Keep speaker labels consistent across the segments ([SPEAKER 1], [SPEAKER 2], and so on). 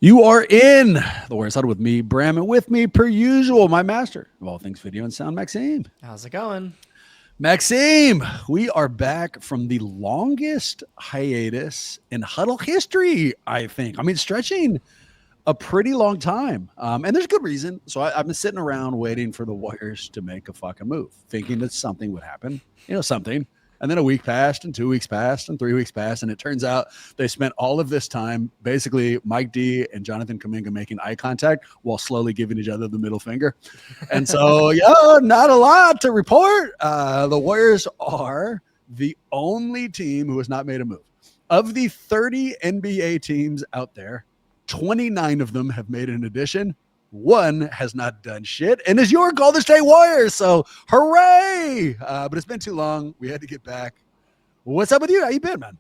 [SPEAKER 1] You are in the Warriors Huddle with me, Bram, and with me, per usual, my master of all things video and sound, Maxime.
[SPEAKER 2] How's it going?
[SPEAKER 1] Maxime, we are back from the longest hiatus in Huddle history, I think. I mean, stretching a pretty long time. And there's good reason. So I've been sitting around waiting for the Warriors to make a fucking move, thinking that something would happen, something. And then a week passed, and 2 weeks passed, and 3 weeks passed, and it turns out they spent all of this time basically Mike D and Jonathan Kuminga making eye contact while slowly giving each other the middle finger. And so, not a lot to report. The Warriors are the only team who has not made a move. Of the 30 NBA teams out there, 29 of them have made an addition. One has not done shit and is your Golden State Warriors. So hooray! But it's been too long. We had to get back. What's up with you? How you been, man?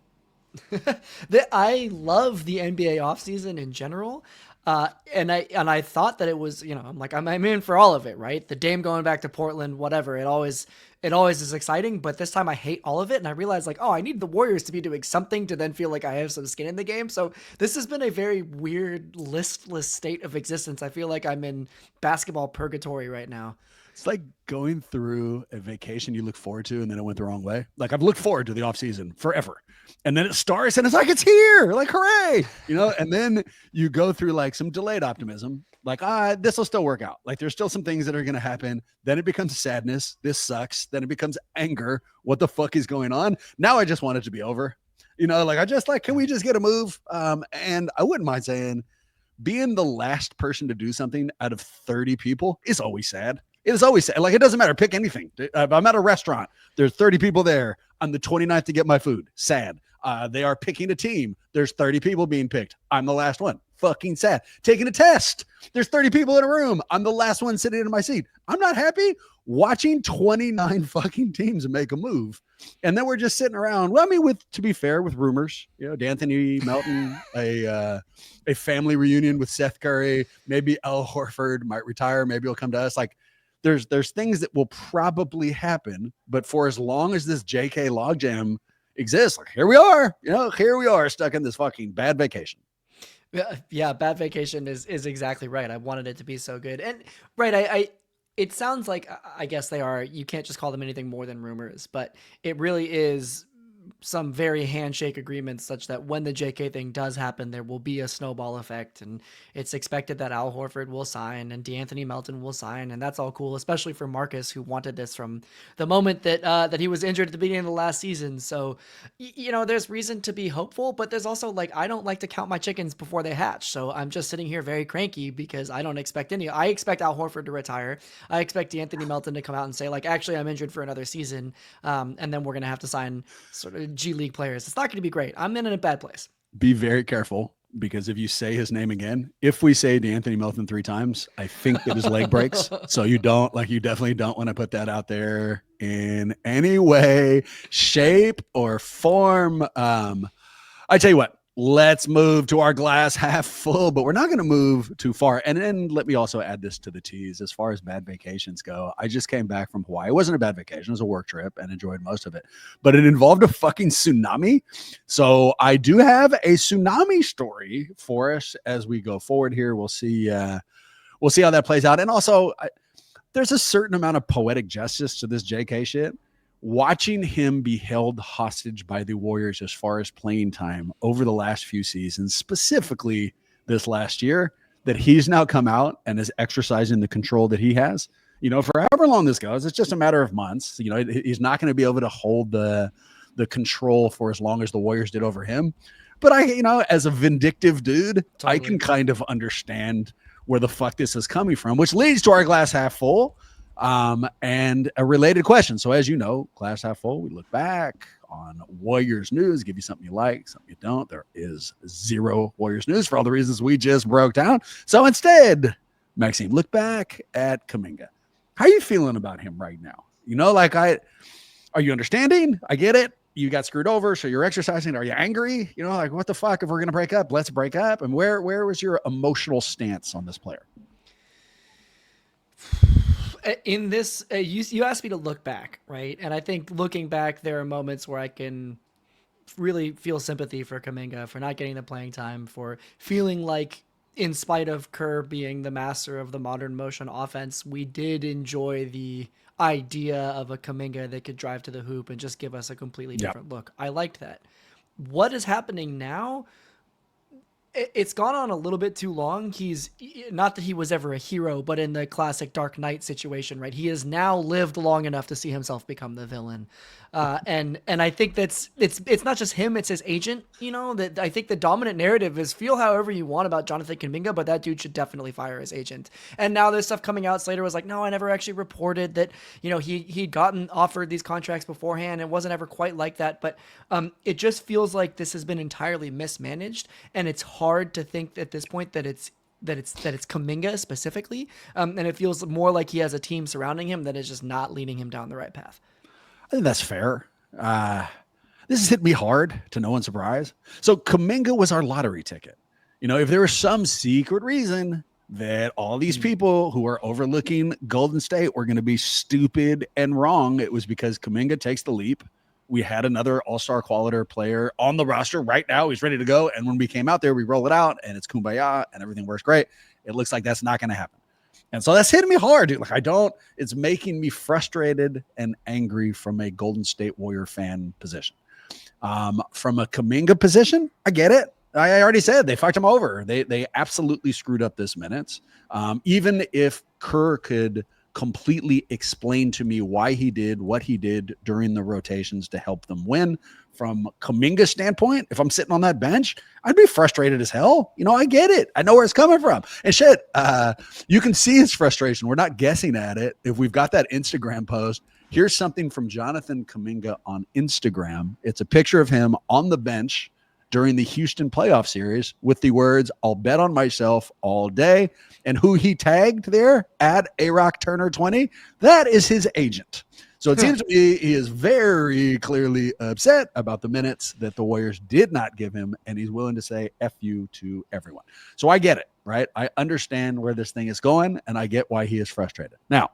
[SPEAKER 2] I love the NBA offseason in general. And I thought that it was, I'm in for all of it, right? The Dame going back to Portland, whatever. It always is exciting, but this time I hate all of it. And I realized I need the Warriors to be doing something to then feel like I have some skin in the game. So this has been a very weird, listless state of existence. I feel like I'm in basketball purgatory right now.
[SPEAKER 1] It's like going through a vacation you look forward to, and then it went the wrong way. Like I've looked forward to the off season forever. And then it starts and it's like, it's here, like, hooray, and then you go through like some delayed optimism, like, this will still work out. Like there's still some things that are going to happen. Then it becomes sadness. This sucks. Then it becomes anger. What the fuck is going on? Now I just want it to be over. Can we just get a move? And I wouldn't mind saying being the last person to do something out of 30 people is always sad. It is always sad. Like, it doesn't matter. Pick anything. I'm at a restaurant. There's 30 people there. I'm the 29th to get my food. Sad. They are picking a team. There's 30 people being picked. I'm the last one. Fucking sad. Taking a test. There's 30 people in a room. I'm the last one sitting in my seat. I'm not happy watching 29 fucking teams make a move. And then we're just sitting around. Well, I mean, to be fair, with rumors, D'Anthony Melton, a family reunion with Seth Curry, maybe Al Horford might retire. Maybe he'll come to us. Like, there's things that will probably happen, but for as long as this JK logjam exists, like here we are stuck in this fucking bad vacation.
[SPEAKER 2] Yeah, bad vacation is exactly right. I wanted it to be so good. And right, it sounds like, I guess they are, you can't just call them anything more than rumors, but it really is some very handshake agreements such that when the JK thing does happen, there will be a snowball effect, and it's expected that Al Horford will sign and D'Anthony Melton will sign, and that's all cool, especially for Marcus, who wanted this from the moment that he was injured at the beginning of the last season. So, there's reason to be hopeful, but there's also I don't like to count my chickens before they hatch. So I'm just sitting here very cranky because I don't expect any. I expect Al Horford to retire. I expect D'Anthony Melton to come out and say actually I'm injured for another season, and then we're gonna have to sign sort of G League players. It's not going to be great. I'm in a bad place.
[SPEAKER 1] Be very careful, because if you say his name again, if we say D'Anthony Melton 3 times, I think that his leg breaks. So you definitely don't want to put that out there in any way, shape, or form. I tell you what, let's move to our glass half full, but we're not going to move too far. And then let me also add this to the tease. As far as bad vacations go, I just came back from Hawaii. It wasn't a bad vacation. It was a work trip and enjoyed most of it, but it involved a fucking tsunami. So I do have a tsunami story for us as we go forward here. We'll see how that plays out. And also, there's a certain amount of poetic justice to this JK shit. Watching him be held hostage by the Warriors as far as playing time over the last few seasons, specifically this last year, that he's now come out and is exercising the control that he has. For however long this goes, it's just a matter of months. He's not going to be able to hold the control for as long as the Warriors did over him. But as a vindictive dude, totally. I can kind of understand where the fuck this is coming from, which leads to our glass half full. And a related question. So as you know, glass half full, we look back on Warriors news, give you something you like, something you don't. There is zero Warriors news for all the reasons we just broke down. So instead, Maxime, look back at Kaminga. How are you feeling about him right now? Are you understanding? I get it. You got screwed over, so you're exercising. Are you angry? What the fuck? If we're going to break up, let's break up. And where was your emotional stance on this player?
[SPEAKER 2] In this, you asked me to look back, right? And I think looking back, there are moments where I can really feel sympathy for Kaminga for not getting the playing time, for feeling like in spite of Kerr being the master of the modern motion offense, we did enjoy the idea of a Kaminga that could drive to the hoop and just give us a completely
[SPEAKER 1] Yeah.
[SPEAKER 2] different look. I liked that. What is happening now? It's gone on a little bit too long. He's not that he was ever a hero, but in the classic Dark Knight situation, right? He has now lived long enough to see himself become the villain. And I think it's not just him, it's his agent, that I think the dominant narrative is feel however you want about Jonathan Kuminga, but that dude should definitely fire his agent. And now there's stuff coming out. Slater was like, no, I never actually reported that, he'd gotten offered these contracts beforehand. It wasn't ever quite like that. But it just feels like this has been entirely mismanaged. And it's hard to think at this point that it's Kaminga specifically. And it feels more like he has a team surrounding him that is just not leading him down the right path.
[SPEAKER 1] I think that's fair. This has hit me hard, to no one's surprise. So Kaminga was our lottery ticket. If there was some secret reason that all these people who are overlooking Golden State were going to be stupid and wrong, it was because Kaminga takes the leap. We had another all-star quality player on the roster right now. He's ready to go. And when we came out there, we roll it out and it's kumbaya and everything works great. It looks like that's not going to happen. And so that's hitting me hard, dude. It's making me frustrated and angry from a Golden State Warrior fan position. From a Kaminga position, I get it. I already said they fucked him over. They absolutely screwed up this minutes. Even if Kerr could completely explain to me why he did what he did during the rotations to help them win, from Kaminga's standpoint, if I'm sitting on that bench, I'd be frustrated as hell. I get it. I know where it's coming from. And shit, you can see his frustration. We're not guessing at it. If we've got that Instagram post, here's something from Jonathan Kuminga on Instagram. It's a picture of him on the bench during the Houston playoff series with the words, "I'll bet on myself all day." And who he tagged there at A-Rock Turner 20, that is his agent. So it seems to me he is very clearly upset about the minutes that the Warriors did not give him, and he's willing to say F you to everyone. So I get it, right? I understand where this thing is going, and I get why he is frustrated. Now,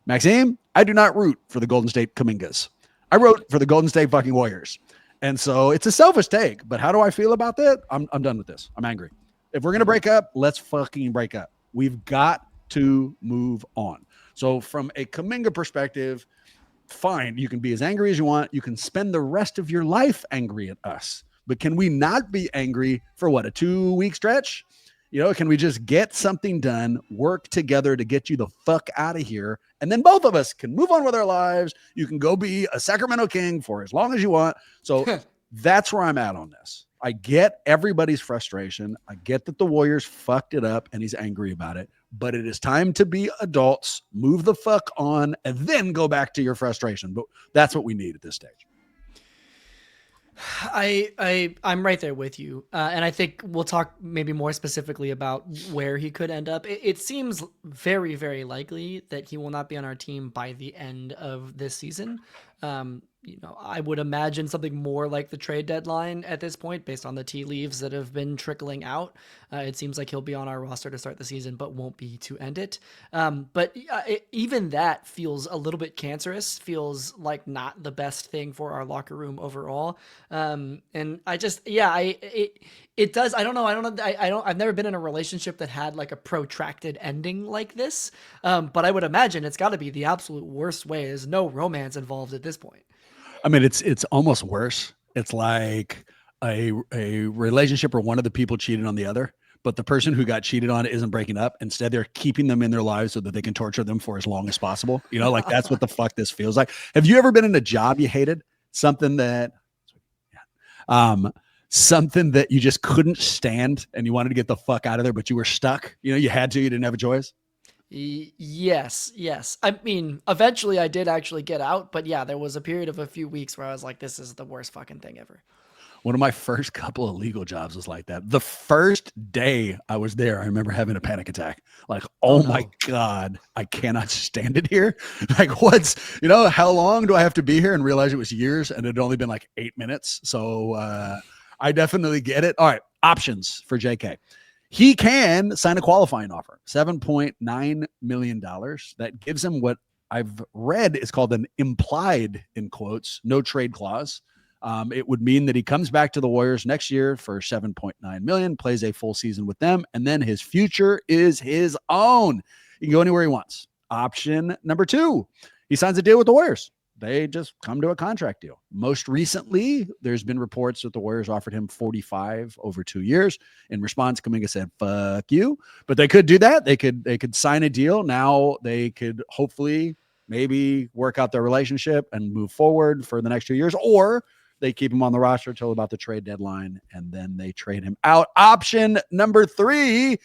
[SPEAKER 1] Maxime, I do not root for the Golden State Kamingas. I wrote for the Golden State fucking Warriors. And so it's a selfish take, but how do I feel about that? I'm done with this. I'm angry. If we're going to break up, let's fucking break up. We've got to move on. So from a Kaminga perspective, fine, you can be as angry as you want. You can spend the rest of your life angry at us. But can we not be angry for a 2-week stretch? Can we just get something done, work together to get you the fuck out of here? And then both of us can move on with our lives. You can go be a Sacramento King for as long as you want. So that's where I'm at on this. I get everybody's frustration. I get that the Warriors fucked it up and he's angry about it. But it is time to be adults, move the fuck on, and then go back to your frustration. But that's what we need at this stage.
[SPEAKER 2] I'm right there with you. And I think we'll talk maybe more specifically about where he could end up. It seems very, very likely that he will not be on our team by the end of this season. I would imagine something more like the trade deadline at this point, based on the tea leaves that have been trickling out. It seems like he'll be on our roster to start the season, but won't be to end it. But even that feels a little bit cancerous, feels like not the best thing for our locker room overall. And I just, it does. I don't know. I've never been in a relationship that had like a protracted ending like this. But I would imagine it's got to be the absolute worst way. There's no romance involved at this point.
[SPEAKER 1] I mean, it's almost worse. It's like a relationship where one of the people cheated on the other, but the person who got cheated on isn't breaking up. Instead, they're keeping them in their lives so that they can torture them for as long as possible. That's what the fuck this feels like. Have you ever been in a job you hated? Something that you just couldn't stand and you wanted to get the fuck out of there, but you were stuck. You had to, you didn't have a choice.
[SPEAKER 2] Yes. I mean, eventually I did actually get out, but yeah, there was a period of a few weeks where I was like, this is the worst fucking thing ever.
[SPEAKER 1] One of my first couple of legal jobs was like that. The first day I was there, I remember having a panic attack. Like, oh no. My God, I cannot stand it here. Like, how long do I have to be here? And realize it was years and it had only been like 8 minutes. So I definitely get it. All right, options for JK. He can sign a qualifying offer, $7.9 million. That gives him what I've read is called an implied, in quotes, no trade clause. It would mean that he comes back to the Warriors next year for $7.9 million, plays a full season with them, and then his future is his own. He can go anywhere he wants. Option number 2, he signs a deal with the Warriors. They just come to a contract deal. Most recently, there's been reports that the Warriors offered him 45 over 2 years. In response, Kaminga said, "Fuck you." But they could do that. They could sign a deal. Now they could hopefully maybe work out their relationship and move forward for the next 2 years, or they keep him on the roster until about the trade deadline, and then they trade him out. Option number 3,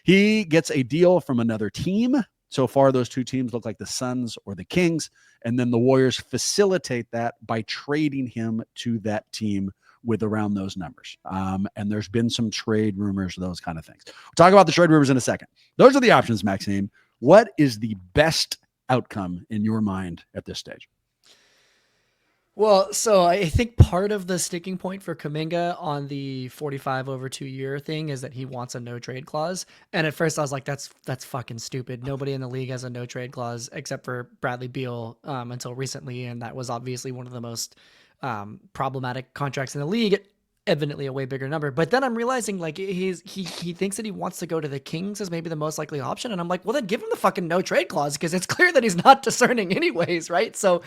[SPEAKER 1] he gets a deal from another team. So far, those 2 teams look like the Suns or the Kings, and then the Warriors facilitate that by trading him to that team with around those numbers. And there's been some trade rumors, those kind of things. We'll talk about the trade rumors in a second. Those are the options, Maxime. What is the best outcome in your mind at this stage?
[SPEAKER 2] Well, so I think part of the sticking point for Kaminga on the 45 over 2 year thing is that he wants a no trade clause. And at first I was like, that's fucking stupid. Nobody in the league has a no trade clause except for Bradley Beal until recently. And that was obviously one of the most problematic contracts in the league. Evidently a way bigger number. But then I'm realizing like he thinks that he wants to go to the Kings as maybe the most likely option. And I'm like, well, then give him the fucking no trade clause, because it's clear that he's not discerning anyways, right? So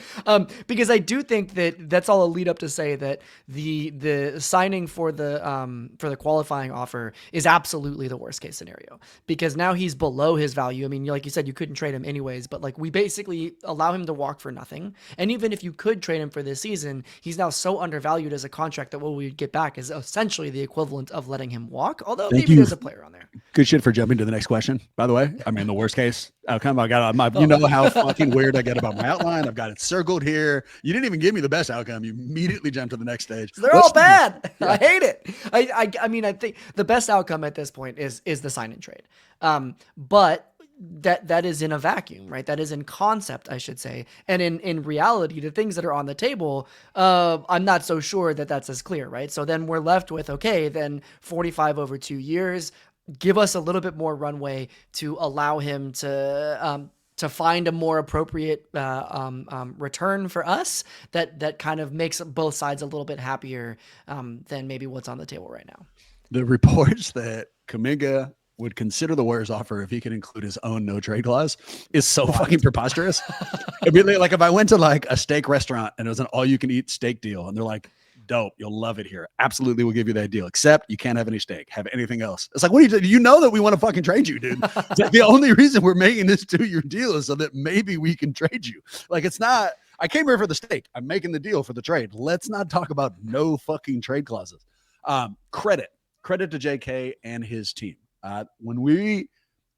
[SPEAKER 2] because I do think that that's all a lead up to say that the signing for the qualifying offer is absolutely the worst case scenario, because now he's below his value. I mean, like you said, you couldn't trade him anyways, but like we basically allow him to walk for nothing. And even if you could trade him for this season, he's now so undervalued as a contract that what we would get back is essentially the equivalent of letting him walk, although maybe there's a player on there.
[SPEAKER 1] Good shit for jumping to the next question, by the way. I mean, the worst case outcome. I got my, you know how fucking weird I get about my outline. I've got it circled here. You didn't even give me the best outcome. You immediately jumped to the next stage.
[SPEAKER 2] They're all bad. Yeah. I hate it. I mean, I think the best outcome at this point is the sign and trade. But that is in a vacuum, right? That is in concept, I should say. And in reality, the things that are on the table, I'm not so sure that that's as clear, right? So then we're left with, okay, then 45 over 2 years, give us a little bit more runway to allow him to find a more appropriate return for us that kind of makes both sides a little bit happier than maybe what's on the table right now.
[SPEAKER 1] The reports that Kaminga would consider the Warriors offer if he could include his own no trade clause is so fucking preposterous. It'd be like if I went to like a steak restaurant and it was an all you can eat steak deal and they're like, dope, you'll love it here. Absolutely, we'll give you that deal, except you can't have any steak, have anything else. It's like, what do you know that we want to fucking trade you, dude? It's like the only reason we're making this 2-year deal is so that maybe we can trade you. Like, it's not, I came here for the steak. I'm making the deal for the trade. Let's not talk about no fucking trade clauses. Credit to JK and his team. When we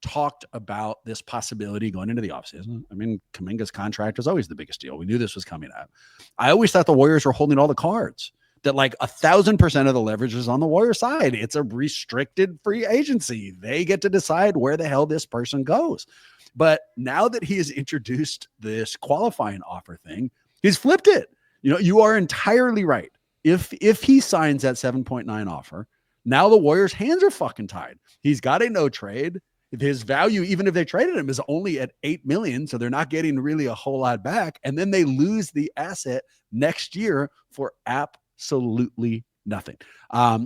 [SPEAKER 1] talked about this possibility going into the offseason, I mean, Kaminga's contract was always the biggest deal. We knew this was coming up. I always thought the Warriors were holding all the cards, that like 1,000% of the leverage is on the Warrior side. It's a restricted free agency. They get to decide where the hell this person goes. But now that he has introduced this qualifying offer thing, he's flipped it. You know, you are entirely right. If he signs that 7.9 offer, now the Warriors' hands are fucking tied. He's got a no trade. His value, even if they traded him, is only at $8 million. So they're not getting really a whole lot back. And then they lose the asset next year for absolutely nothing.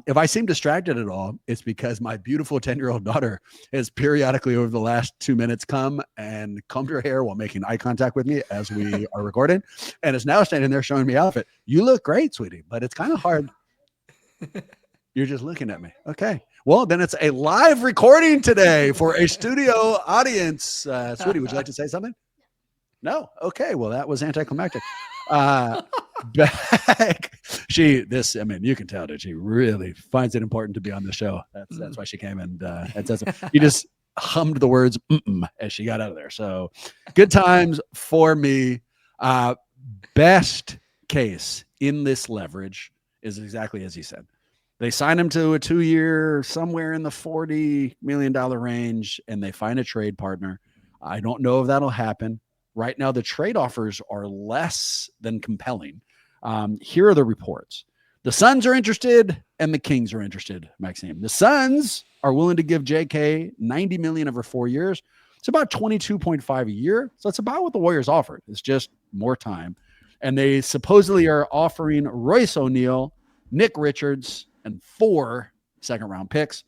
[SPEAKER 1] If I seem distracted at all, it's because my beautiful 10-year-old daughter has periodically over the last 2 minutes come and combed her hair while making eye contact with me as we are recording, and is now standing there showing me outfit. You look great, sweetie, but it's kind of hard. You're just looking at me. Okay. Well, then it's a live recording today for a studio audience. Sweetie, would you like to say something? No. Okay. Well, that was anticlimactic. Back. I mean, you can tell that she really finds it important to be on the show. That's why she came and says it. You just hummed the words as she got out of there. So good times for me. Best case in this leverage is exactly as he said. They sign him to a 2-year, somewhere in the $40 million range, and they find a trade partner. I don't know if that'll happen. Right now, the trade offers are less than compelling. Here are the reports. The Suns are interested, and the Kings are interested, Maxime. The Suns are willing to give JK $90 million over 4 years. It's about $22.5 a year. So it's about what the Warriors offered. It's just more time. And they supposedly are offering Royce O'Neal, Nick Richards, and 4 second-round picks.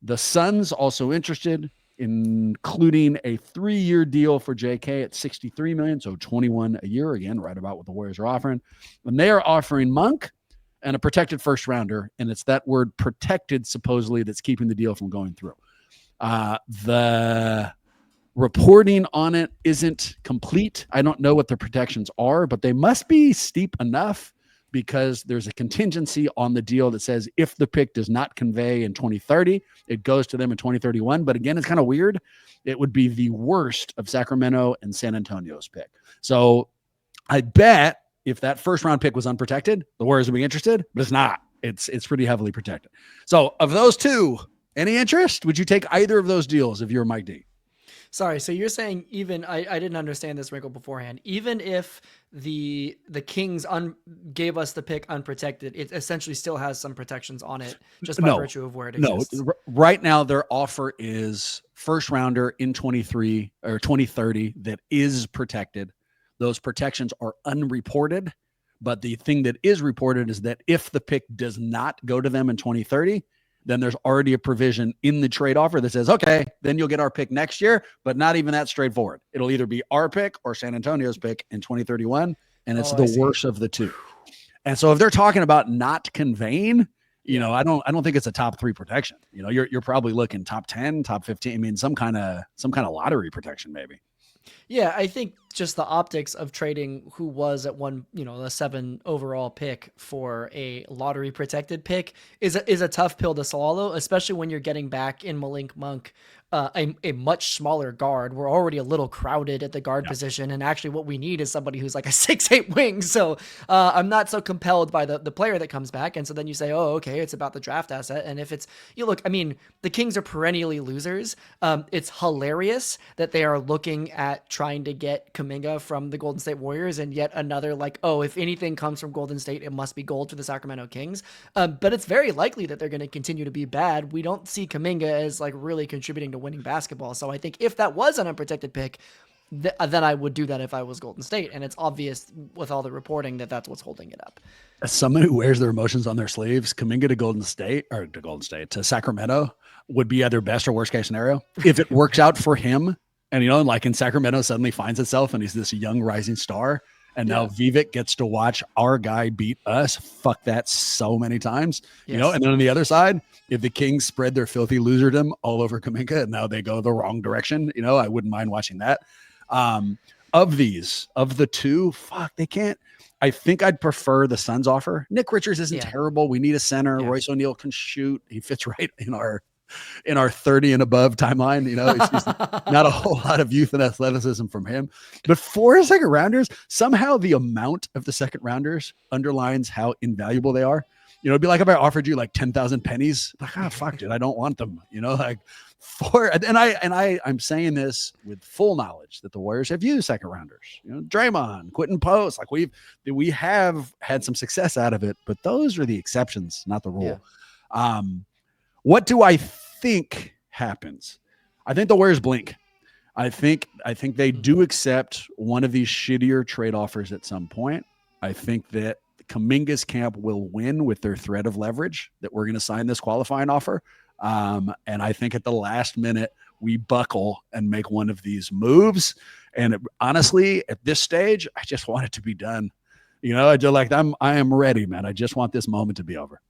[SPEAKER 1] The Suns also interested, including a 3-year deal for JK at $63 million, so $21 a year, again, right about what the Warriors are offering. And they are offering Monk and a protected first rounder, and it's that word protected supposedly that's keeping the deal from going through. The reporting on it isn't complete. I don't know what the protections are, but they must be steep enough because there's a contingency on the deal that says if the pick does not convey in 2030, it goes to them in 2031. But again, it's kind of weird. It would be the worst of Sacramento and San Antonio's pick. So I bet if that first round pick was unprotected, the Warriors would be interested, but it's not. It's pretty heavily protected. So of those two, any interest? Would you take either of those deals if you're Mike D?
[SPEAKER 2] Sorry, so you're saying even I didn't understand this wrinkle beforehand. Even if the Kings gave us the pick unprotected, it essentially still has some protections on it just by virtue of where it exists.
[SPEAKER 1] No, right now their offer is first rounder in 23 or 2030 that is protected. Those protections are unreported, but the thing that is reported is that if the pick does not go to them in 2030, then there's already a provision in the trade offer that says, okay, then you'll get our pick next year, but not even that straightforward. It'll either be our pick or San Antonio's pick in 2031, and it's the worst of the two. And so if they're talking about not conveying, you know, I don't think it's a top 3 protection. You know, you're probably looking top 10, top 15. I mean, some kind of lottery protection, maybe.
[SPEAKER 2] Yeah, I think just the optics of trading who was at one, you know, a 7 overall pick for a lottery protected pick is a tough pill to swallow, especially when you're getting back in Malik Monk, a much smaller guard. We're already a little crowded at the guard position, and actually what we need is somebody who's like a 6'8" wing. So I'm not so compelled by the player that comes back. And so then you say, oh, okay, it's about the draft asset. And if it's, you look, I mean, the Kings are perennially losers. It's hilarious that they are looking at trying to get Kaminga from the Golden State Warriors, and yet another like, oh, if anything comes from Golden State, it must be gold for the Sacramento Kings. But it's very likely that they're going to continue to be bad. We don't see Kaminga as like really contributing to winning basketball. So I think if that was an unprotected pick, then I would do that if I was Golden State. And it's obvious with all the reporting that that's what's holding it up.
[SPEAKER 1] As someone who wears their emotions on their sleeves, Kaminga to Sacramento would be either best or worst case scenario. If it works out for him, and, you know, like in Sacramento suddenly finds itself and he's this young rising star. And now Vivek gets to watch our guy beat us. Fuck that so many times, you know? And then on the other side, if the Kings spread their filthy loserdom all over Kaminga and now they go the wrong direction, you know, I wouldn't mind watching that. Of the two, fuck, they can't. I think I'd prefer the Suns offer. Nick Richards isn't terrible. We need a center. Royce O'Neal can shoot. He fits right in our 30 and above timeline. You know, it's not a whole lot of youth and athleticism from him. But 4 second rounders, somehow the amount of the second rounders underlines how invaluable they are. You know, it'd be like if I offered you like 10,000 pennies, like, fuck, dude, I don't want them. You know, like I'm saying this with full knowledge that the Warriors have used second rounders. You know, Draymond, Quentin Post, like we have had some success out of it, but those are the exceptions, not the rule. Yeah. What do I think happens? I think the Warriors blink. I think they do accept one of these shittier trade offers at some point. I think that Kaminga's camp will win with their threat of leverage that we're going to sign this qualifying offer. And I think at the last minute, we buckle and make one of these moves. And honestly, at this stage, I just want it to be done. You know, I am ready, man. I just want this moment to be over.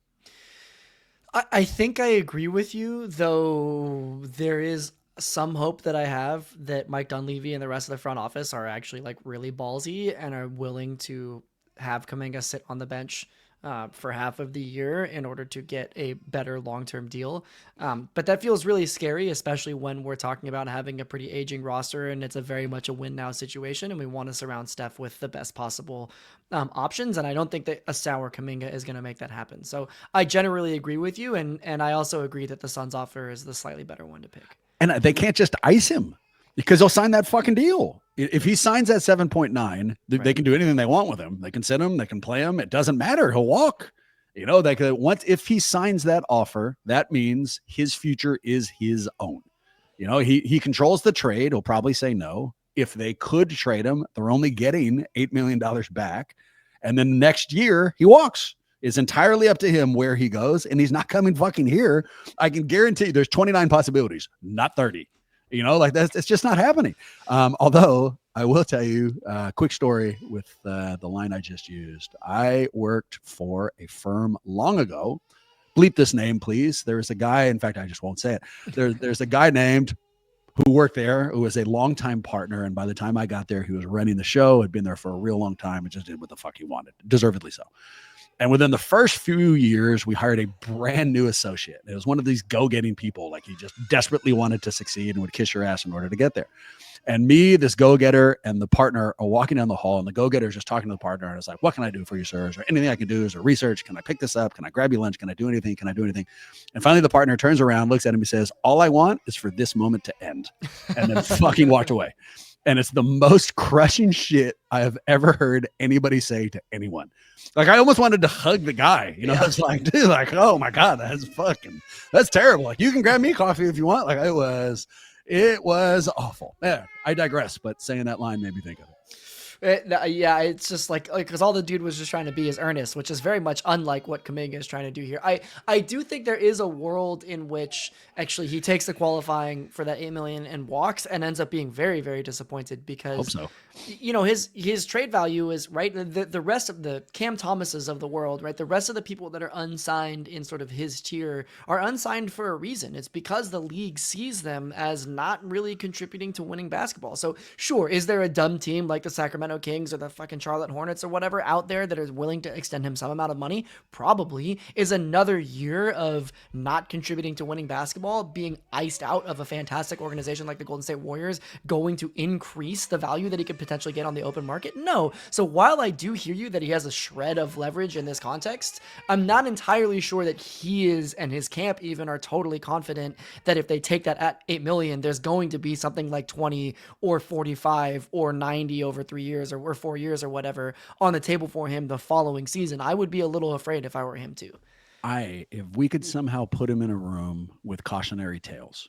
[SPEAKER 2] I think I agree with you, though there is some hope that I have that Mike Dunleavy and the rest of the front office are actually like really ballsy and are willing to have Kaminga sit on the bench for half of the year in order to get a better long-term deal. But that feels really scary, especially when we're talking about having a pretty aging roster and it's a very much a win now situation. And we want to surround Steph with the best possible options. And I don't think that a sour Kaminga is going to make that happen. So I generally agree with you. And I also agree that the Suns offer is the slightly better one to pick.
[SPEAKER 1] And they can't just ice him because they'll sign that fucking deal. If he signs that 7.9, they can do anything they want with him. They can sit him, they can play him. It doesn't matter. He'll walk. You know, they could if he signs that offer, that means his future is his own. You know, he controls the trade. He'll probably say no. if they could trade him, they're only getting $8 million back. And then next year he walks. It's entirely up to him where he goes, and he's not coming fucking here. I can guarantee you there's 29 possibilities, not 30. Like it's just not happening. Although I will tell you a quick story with the line I just used. I worked for a firm long ago. Bleep this name, please. There was a guy, in fact, I just won't say it. There's a guy named who worked there, who was a longtime partner. And by the time I got there, he was running the show, had been there for a real long time, and just did what the fuck he wanted, deservedly so. And within the first few years, we hired a brand new associate. It was one of these go-getting people. Like he just desperately wanted to succeed and would kiss your ass in order to get there. And me, this go-getter, and the partner are walking down the hall, and the go-getter is just talking to the partner. And it's like, what can I do for you, sir? Is there anything I can do? Is there research? Can I pick this up? Can I grab you lunch? Can I do anything? Can I do anything? And finally, the partner turns around, looks at him, and says, all I want is for this moment to end. And then fucking walked away. And it's the most crushing shit I have ever heard anybody say to anyone. Like, I almost wanted to hug the guy. It's like, dude, like, oh my God, that's terrible. Like, you can grab me coffee if you want. Like, it was awful. Yeah, I digress, but saying that line made me think of it.
[SPEAKER 2] It's just like because all the dude was just trying to be is earnest, which is very much unlike what Kaminga is trying to do here. I do think there is a world in which actually he takes the qualifying for that 8 million and walks and ends up being very, very disappointed because
[SPEAKER 1] Hope so.
[SPEAKER 2] His trade value is right. The rest of the Cam Thomases of the world, right? The rest of the people that are unsigned in sort of his tier are unsigned for a reason. It's because the league sees them as not really contributing to winning basketball. So sure, is there a dumb team like the Sacramento Kings or the fucking Charlotte Hornets or whatever out there that is willing to extend him some amount of money? Probably. Is another year of not contributing to winning basketball, being iced out of a fantastic organization like the Golden State Warriors, going to increase the value that he could potentially get on the open market? No. So while I do hear you that he has a shred of leverage in this context, I'm not entirely sure that he is and his camp even are totally confident that if they take that at 8 million, there's going to be something like 20 or 45 or 90 over 3 years or 4 years or whatever on the table for him the following season. I would be a little afraid if I were him too.
[SPEAKER 1] If we could somehow put him in a room with cautionary tales,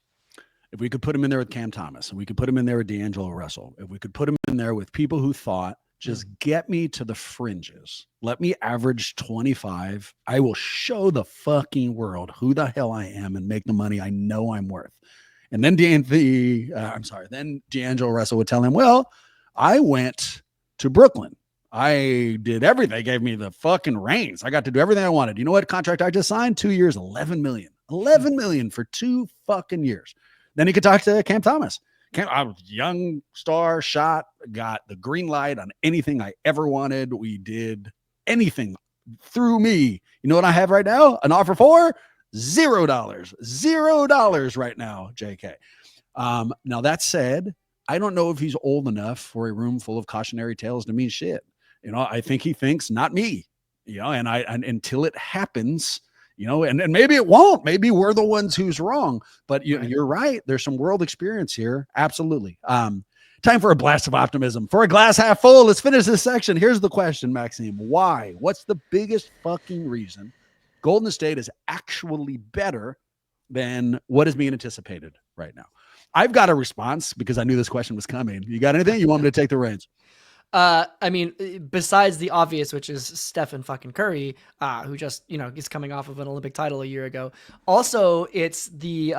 [SPEAKER 1] if we could put him in there with Cam Thomas, and we could put him in there with D'Angelo Russell, if we could put him in there with people who thought, just get me to the fringes, let me average 25, I will show the fucking world who the hell I am and make the money I know I'm worth. And then D'Angelo Russell would tell him, well, I went to Brooklyn. I did everything. They gave me the fucking reins. I got to do everything I wanted. You know what contract I just signed? 2 years, 11 million. 11 million for 2 fucking years. Then he could talk to Cam Thomas. I was young star, shot, got the green light on anything I ever wanted. We did anything through me. You know what I have right now? An offer for $0. $0 right now, JK. Now that said, I don't know if he's old enough for a room full of cautionary tales to mean shit. I think he thinks not me, and until it happens, and maybe it won't, maybe we're the ones who's wrong, but you're right. There's some world experience here. Absolutely. Time for a blast of optimism for a glass half full. Let's finish this section. Here's the question, Maxime. Why? What's the biggest fucking reason Golden State is actually better than what is being anticipated right now? I've got a response because I knew this question was coming. You got anything? You want me to take the reins?
[SPEAKER 2] I mean, besides the obvious, which is Stephen fucking Curry, who just, is coming off of an Olympic title a year ago. Also, it's the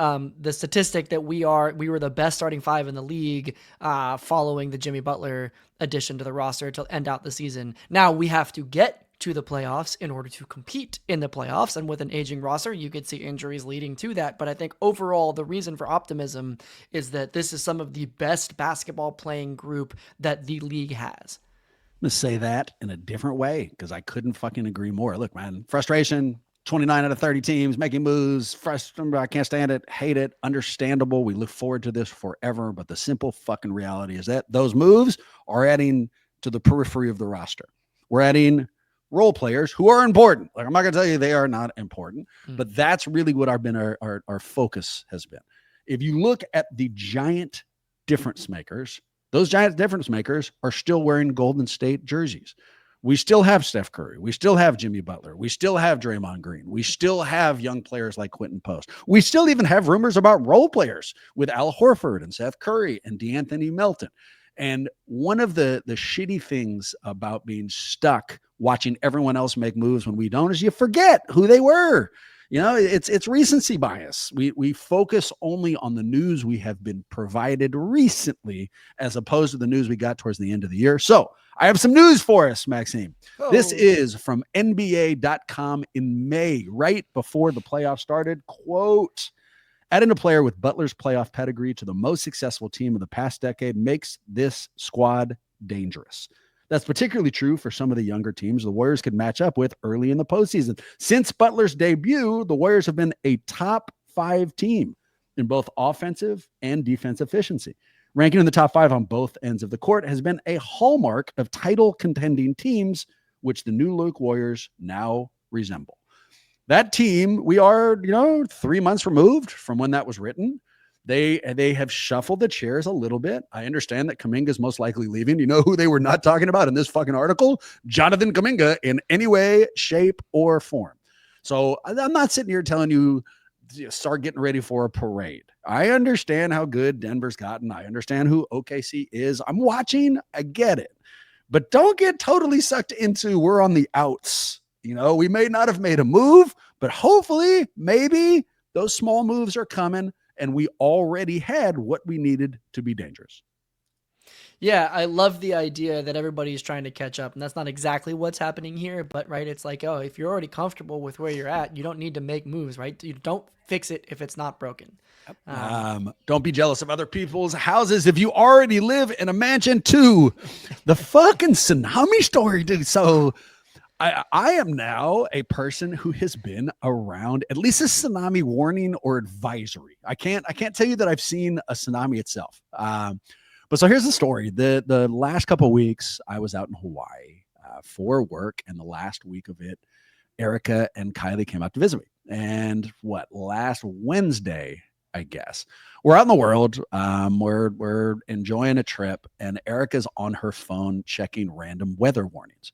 [SPEAKER 2] statistic that we were the best starting 5 in the league, following the Jimmy Butler addition to the roster to end out the season. Now we have to get to the playoffs in order to compete in the playoffs. And with an aging roster, you could see injuries leading to that. But I think overall, the reason for optimism is that this is some of the best basketball playing group that the league has.
[SPEAKER 1] I'm going to say that in a different way because I couldn't fucking agree more. Look, man, frustration, 29 out of 30 teams making moves. Frustrating, I can't stand it, hate it, understandable. We look forward to this forever. But the simple fucking reality is that those moves are adding to the periphery of the roster. We're adding role players who are important. Like, I'm not going to tell you they are not important, but that's really what our focus has been. If you look at the giant difference makers, those giant difference makers are still wearing Golden State jerseys. We still have Steph Curry. We still have Jimmy Butler. We still have Draymond Green. We still have young players like Quentin Post. We still even have rumors about role players with Al Horford and Seth Curry and DeAnthony Melton. And one of the shitty things about being stuck watching everyone else make moves when we don't is you forget who they were. You know, it's recency bias. We focus only on the news we have been provided recently as opposed to the news we got towards the end of the year. So I have some news for us, Maxime.
[SPEAKER 2] Oh.
[SPEAKER 1] This is from NBA.com in May, right before the playoffs started. Quote, adding a player with Butler's playoff pedigree to the most successful team of the past decade makes this squad dangerous. That's particularly true for some of the younger teams the Warriors could match up with early in the postseason. Since Butler's debut, the Warriors have been a top 5 team in both offensive and defensive efficiency. Ranking in the top 5 on both ends of the court has been a hallmark of title contending teams, which the new look Warriors now resemble. That team, we are, 3 months removed from when that was written. They have shuffled the chairs a little bit. I understand that Kaminga is most likely leaving. You know who they were not talking about in this fucking article? Jonathan Kuminga in any way, shape, or form. So I'm not sitting here telling you start getting ready for a parade. I understand how good Denver's gotten. I understand who OKC is. I'm watching. I get it. But don't get totally sucked into we're on the outs. We may not have made a move, but hopefully, maybe those small moves are coming. And we already had what we needed to be dangerous.
[SPEAKER 2] Yeah, I love the idea that everybody's trying to catch up. And that's not exactly what's happening here. But, right, it's like, oh, if you're already comfortable with where you're at, you don't need to make moves, right? You don't fix it if it's not broken.
[SPEAKER 1] Don't be jealous of other people's houses if you already live in a mansion too. The fucking Tsunami story, dude. So I am now a person who has been around at least a tsunami warning or advisory. I can't tell you that I've seen a tsunami itself. But so here's the story. The last couple of weeks I was out in Hawaii for work, and the last week of it, Erica and Kylie came out to visit me. And last Wednesday, I guess, we're out in the world. We're enjoying a trip, and Erica's on her phone checking random weather warnings.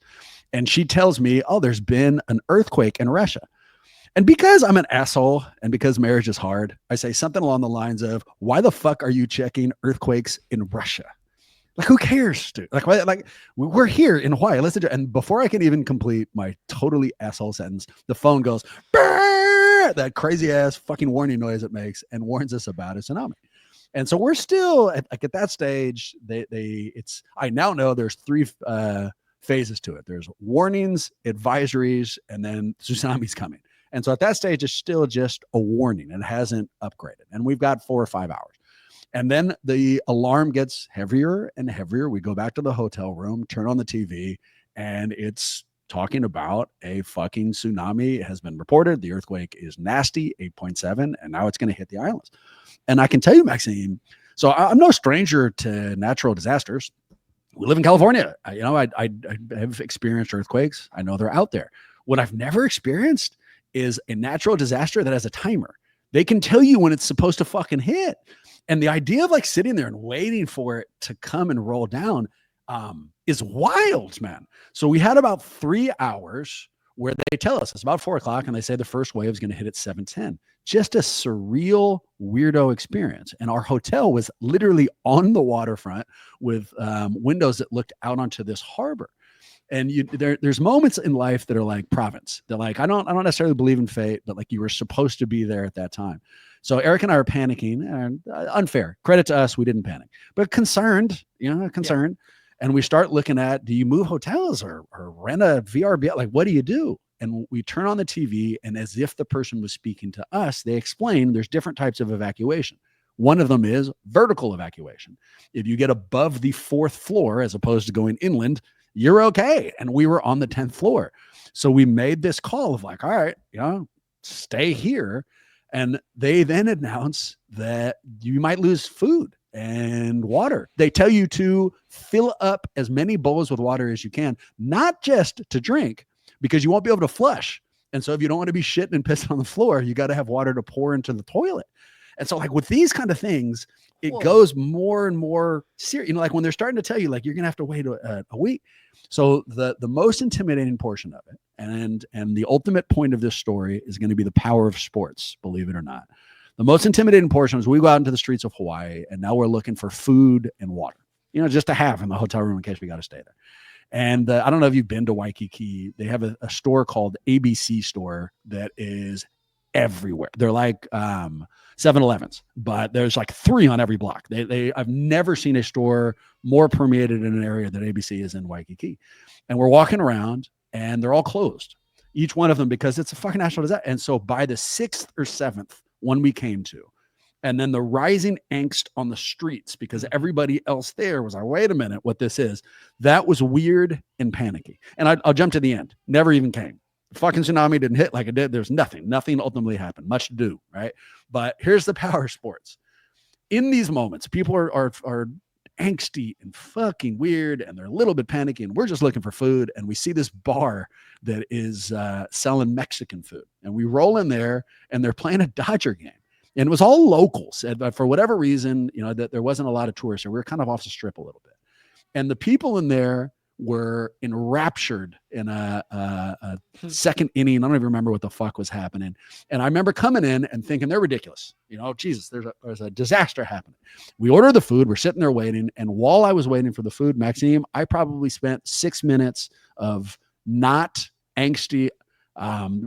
[SPEAKER 1] And she tells me, oh, there's been an earthquake in Russia. And because I'm an asshole and because marriage is hard, I say something along the lines of, why the fuck are you checking earthquakes in Russia? Like, who cares, dude? Like we're here in Hawaii. Listen to, and before I can even complete my totally asshole sentence, the phone goes, Brr! That crazy ass fucking warning noise it makes and warns us about a tsunami. And so we're still at that stage. I now know there's 3 phases to it. There's warnings, advisories, and then tsunami's coming. And so at that stage, it's still just a warning. It hasn't upgraded. And we've got 4 or 5 hours. And then the alarm gets heavier and heavier. We go back to the hotel room, turn on the TV, and it's talking about a fucking tsunami has been reported. The earthquake is nasty, 8.7, and now it's going to hit the islands. And I can tell you, Maxime, so I'm no stranger to natural disasters. We live in California. I have experienced earthquakes. I know they're out there. What I've never experienced is a natural disaster that has a timer. They can tell you when it's supposed to fucking hit. And the idea of sitting there and waiting for it to come and roll down is wild, man. So we had about 3 hours where they tell us it's about 4 o'clock and they say the first wave is going to hit at 7:10. Just a surreal, weirdo experience. And our hotel was literally on the waterfront with windows that looked out onto this harbor. And there's moments in life that are like province. They're like, I don't necessarily believe in fate, but you were supposed to be there at that time. So Eric and I are panicking, and unfair. Credit to us, we didn't panic, but concerned. Yeah. And we start looking at, do you move hotels or rent a VRBO? What do you do? And we turn on the TV, and as if the person was speaking to us, they explain there's different types of evacuation. One of them is vertical evacuation. If you get above the 4th floor, as opposed to going inland, you're okay. And we were on the 10th floor. So we made this call of all right, stay here. And they then announce that you might lose food and water. They tell you to fill up as many bowls with water as you can, not just to drink, because you won't be able to flush. And so if you don't want to be shitting and pissing on the floor, you got to have water to pour into the toilet. And so with these kind of things, it goes more and more serious. When they're starting to tell you, you're going to have to wait a week. So the most intimidating portion of it, and the ultimate point of this story is going to be the power of sports, believe it or not. The most intimidating portion is we go out into the streets of Hawaii, and now we're looking for food and water. just to have in the hotel room in case we got to stay there. And I don't know if you've been to Waikiki. They have a store called ABC Store that is everywhere. They're like 7-Elevens, but there's like 3 on every block. I've never seen a store more permeated in an area that ABC is in Waikiki. And we're walking around and they're all closed, each one of them, because it's a fucking national disaster. And so by the 6th or 7th one we came to, and then the rising angst on the streets because everybody else there was like, wait a minute, what this is, that was weird and panicky. And I'll jump to the end. Never even came. Fucking tsunami didn't hit like it did. There's nothing ultimately happened. Much to do, right? But here's the power sports. In these moments, people are angsty and fucking weird, and they're a little bit panicky, and we're just looking for food, and we see this bar that is selling Mexican food, and we roll in there, and they're playing a Dodger game, and it was all locals, and for whatever reason, that there wasn't a lot of tourists, so we were kind of off the strip a little bit, and the people in there were enraptured in a second inning. I don't even remember what the fuck was happening. And I remember coming in and thinking they're ridiculous. Jesus, there's a disaster happening. We order the food. We're sitting there waiting. And while I was waiting for the food, Maxime, I probably spent 6 minutes of not angsty,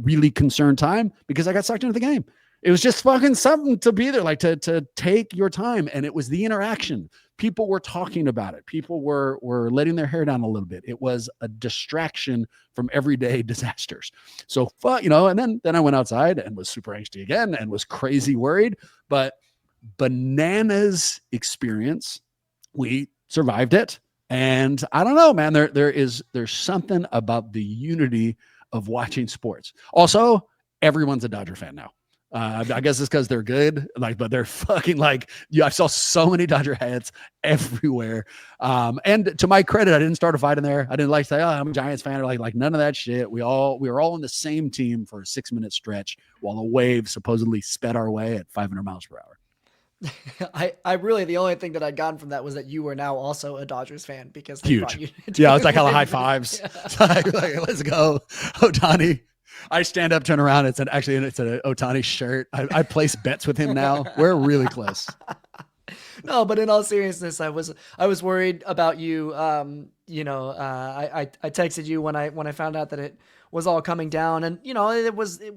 [SPEAKER 1] really concerned time because I got sucked into the game. It was just fucking something to be there, like to take your time. And it was the interaction. People were talking about it. People were letting their hair down a little bit. It was a distraction from everyday disasters. So, and then I went outside and was super angsty again and was crazy worried, but bananas experience. We survived it. And I don't know, man, there's something about the unity of watching sports. Also, everyone's a Dodger fan now. I guess it's because they're good, but they're fucking I saw so many Dodger hats everywhere. And to my credit, I didn't start a fight in there. I didn't say, oh, I'm a Giants fan, or like none of that shit. We were all on the same team for a 6-minute stretch while a wave supposedly sped our way at 500 miles per hour.
[SPEAKER 2] I really, the only thing that I'd gotten from that was that you were now also a Dodgers fan because they
[SPEAKER 1] huge.
[SPEAKER 2] Brought you
[SPEAKER 1] Yeah, I was like hella high fives. Yeah. like, let's go, Ohtani. I stand up, turn around. It's an Ohtani shirt. I place bets with him now. We're really close.
[SPEAKER 2] No, but in all seriousness, I was worried about you. I texted you when I found out that it was all coming down, and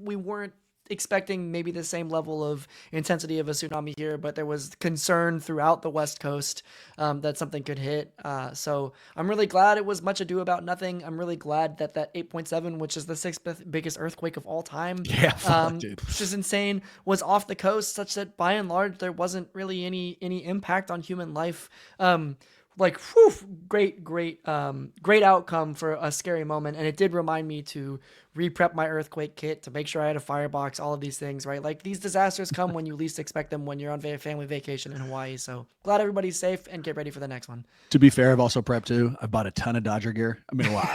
[SPEAKER 2] we weren't expecting maybe the same level of intensity of a tsunami here, but there was concern throughout the West Coast that something could hit. So I'm really glad it was much ado about nothing. I'm really glad that 8.7, which is the 6th biggest earthquake of all time, which is insane, was off the coast, such that by and large there wasn't really any impact on human life. Great outcome for a scary moment. And it did remind me to re-prep my earthquake kit, to make sure I had a firebox, all of these things, right? Like, these disasters come when you least expect them, when you're on family vacation in Hawaii. So glad everybody's safe, and get ready for the next one.
[SPEAKER 1] To be fair, I've also prepped too. I bought a ton of Dodger gear. I mean, wow.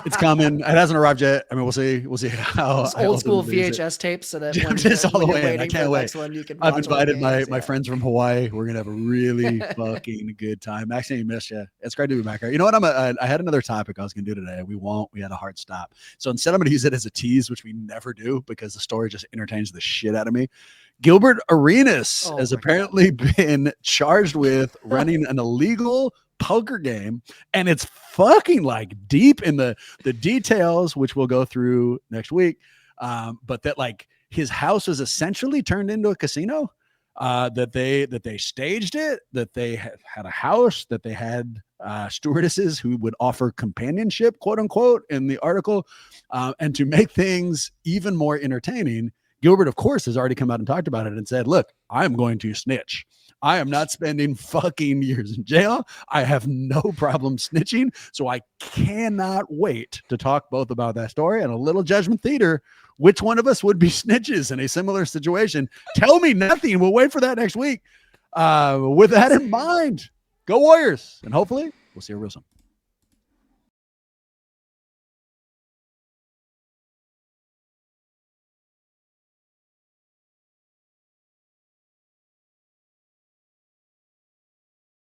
[SPEAKER 1] It's coming. It hasn't arrived yet. I mean, we'll see how
[SPEAKER 2] old school VHS tapes, so that when
[SPEAKER 1] just all the way
[SPEAKER 2] waiting
[SPEAKER 1] I can't wait.
[SPEAKER 2] Next one, you can
[SPEAKER 1] I've invited my friends from Hawaii. We're gonna have a really fucking good time. Actually, missed you. It's great to be back here. You know what? I had another topic I was gonna do today. We had a hard stop. So instead, I'm gonna use it as a tease, which we never do because the story just entertains the shit out of me. Gilbert Arenas has apparently been charged with running an illegal poker game, and it's fucking deep in the details, which we'll go through next week. But that his house was essentially turned into a casino. That they staged it, that they had a house, that they had stewardesses who would offer companionship, quote unquote, in the article. And to make things even more entertaining, Gilbert, of course, has already come out and talked about it and said, look, I'm going to snitch. I am not spending fucking years in jail. I have no problem snitching. So I cannot wait to talk both about that story and a little judgment theater. Which one of us would be snitches in a similar situation? Tell me nothing. We'll wait for that next week. With that in mind, go Warriors. And hopefully we'll see you real soon.